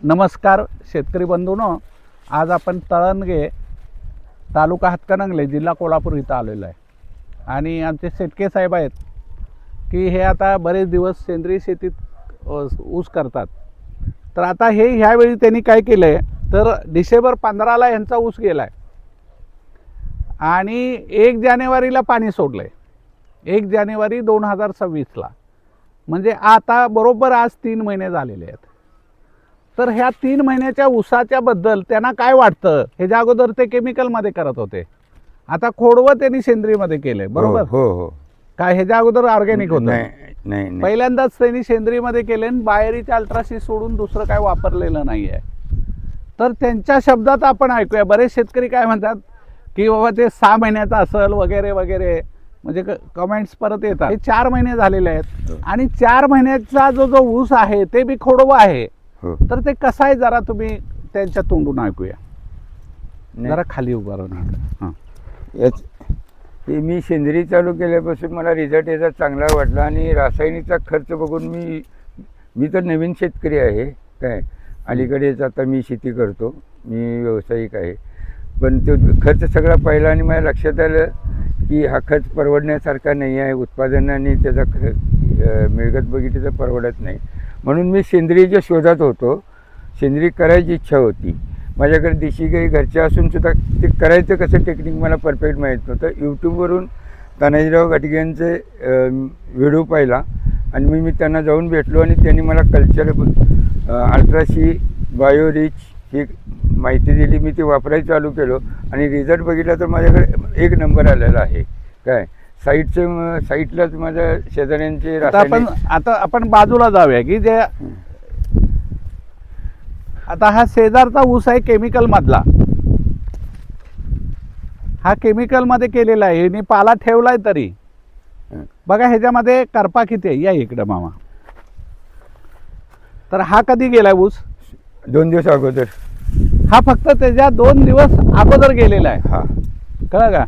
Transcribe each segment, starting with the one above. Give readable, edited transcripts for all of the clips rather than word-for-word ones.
नमस्कार शेतकरी बंधूंनो, आज आपण तळणगे तालुका हातकणंगले जिल्हा कोल्हापूर इथं आलेलो आहे आणि आमचे शेटके साहेब आहेत की हे आता बरेच दिवस सेंद्रिय शेतीत ऊस करतात. तर आता हे ह्यावेळी त्यांनी काय केलं आहे तर डिसेंबर 15ला यांचा ऊस गेला आहे आणि 1 जानेवारीला पाणी सोडलं आहे. 1 जानेवारी 2026ला, म्हणजे आता बरोबर आज 3 महिने झालेले आहेत. तर ह्या 3 महिन्याच्या ऊसाच्या बद्दल त्यांना काय वाटतं? ह्याच्या अगोदर ते केमिकलमध्ये करत होते, आता खोडवं त्यांनी सेंद्रियमध्ये केलंय, बरोबर? हो. काय ह्याच्या अगोदर ऑर्गॅनिक होतं? नाही. पहिल्यांदाच त्यांनी सेंद्रियमध्ये केले आणि बाहेरीच्या अल्ट्रासी सोडून दुसरं काय वापरलेलं नाही आहे. तर त्यांच्या शब्दात आपण ऐकूया. बरेच शेतकरी काय म्हणतात की बाबा ते 6 महिन्याचं असेल वगैरे वगैरे, म्हणजे कमेंट्स परत येतात. हे 4 महिने झालेले आहेत आणि 4 महिन्याचा जो ऊस आहे ते बी खोडवं आहे. तर ते कसं आहे जरा तुम्ही त्यांच्या तोंडून ऐकूया. जरा खाली उभा राहून. याच हे मी सेंद्रिय चालू केल्यापासून मला रिझल्ट याचा चांगला वाटला आणि रासायनिकचा खर्च बघून मी तर नवीन शेतकरी आहे. काय अलीकडेच आता मी शेती करतो, मी व्यावसायिक आहे. पण तो खर्च सगळा पाहिला आणि माझ्या लक्षात आलं की हा खर्च परवडण्यासारखा नाही आहे. उत्पादनाने त्याचा मिळकत बघितली तर परवडत नाही. म्हणून मी सेंद्रियच्या शोधात होतो. सेंद्रिय करायची इच्छा होती. माझ्याकडे देशी गाई घरच्या असून सुद्धा ते करायचं कसं टेक्निक मला परफेक्ट माहीत नव्हतं. यूट्यूबवरून तानाजीराव घाटगे यांचे व्हिडिओ पाहिला आणि मी त्यांना जाऊन भेटलो आणि त्यांनी मला कल्चर अल्ट्राशी बायोरिच ही माहिती दिली. मी ती वापरायला चालू केलो आणि रिझल्ट बघितला तर माझ्याकडे 1 नंबर आलेला आहे. काय साईटलाच माझ्या शेजाऱ्यांचे आता आपण बाजूला जाऊया की जे आता हा शेजारचा ऊस आहे केमिकल मधला, हा केमिकल मध्ये केलेला आहे. यांनी पाला ठेवलाय तरी बघा ह्याच्यामध्ये करपा किती आहे. या इकडे मामा. तर हा कधी गेलाय ऊस? 2 दिवस अगोदर. हा फक्त त्याच्या 2 दिवस अगोदर गेलेला आहे. हा कळलं का?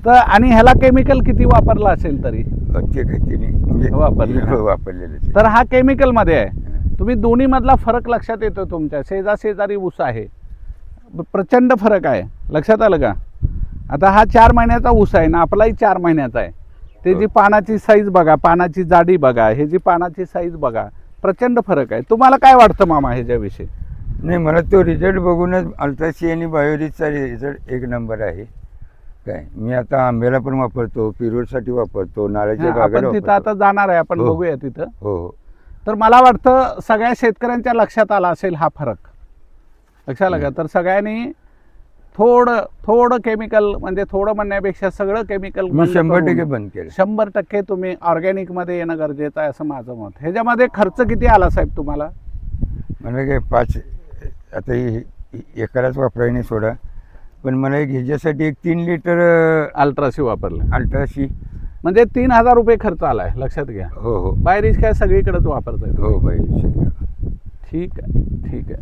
तर आणि ह्याला केमिकल किती वापरला असेल तरी? ते काही म्हणजे वापरलेलं. तर हा केमिकल मध्ये आहे. तुम्ही दोन्ही मधला फरक लक्षात येतो तुमच्या. शेजारी ऊस आहे, प्रचंड फरक आहे. लक्षात आलं का? आता हा 4 महिन्याचा ऊस आहे ना, आपलाही 4 महिन्याचा आहे. त्याची पानाची साईज बघा, पानाची जाडी बघा, ह्याची पानाची साईज बघा, प्रचंड फरक आहे. तुम्हाला काय वाटतं मामा ह्याच्याविषयी? नाही, मला तो रिझल्ट बघूनच अल्ट्रासी आणि बायोरिचचा रिझल्ट 1 नंबर आहे. काय मी आता आंब्याला पण वापरतो, पिरूसाठी वापरतो, नारळाच्या बागेला आपण तिथं आता जाणार आहे, आपण बघूया तिथं. हो. तर मला वाटतं सगळ्या शेतकऱ्यांच्या लक्षात आला असेल हा फरक. लक्षात आलं का? तर सगळ्यांनी थोडं केमिकल, म्हणजे थोडं म्हणण्यापेक्षा सगळं केमिकल 100% बंद केलं. 100% तुम्ही ऑर्गॅनिक मध्ये येणं गरजेचं आहे असं माझं मत. ह्याच्यामध्ये खर्च किती आला साहेब तुम्हाला? मला काय 5 आता एकराच वापरायला नाही सोडा, पण मला ह्याच्यासाठी 3 लिटर अल्ट्रासी वापरलं. अल्ट्रासी म्हणजे 3000 रुपये खर्च आलाय, लक्षात घ्या. हो. बाहेरीच काय सगळीकडेच वापरताय? हो बाई. ठीक आहे.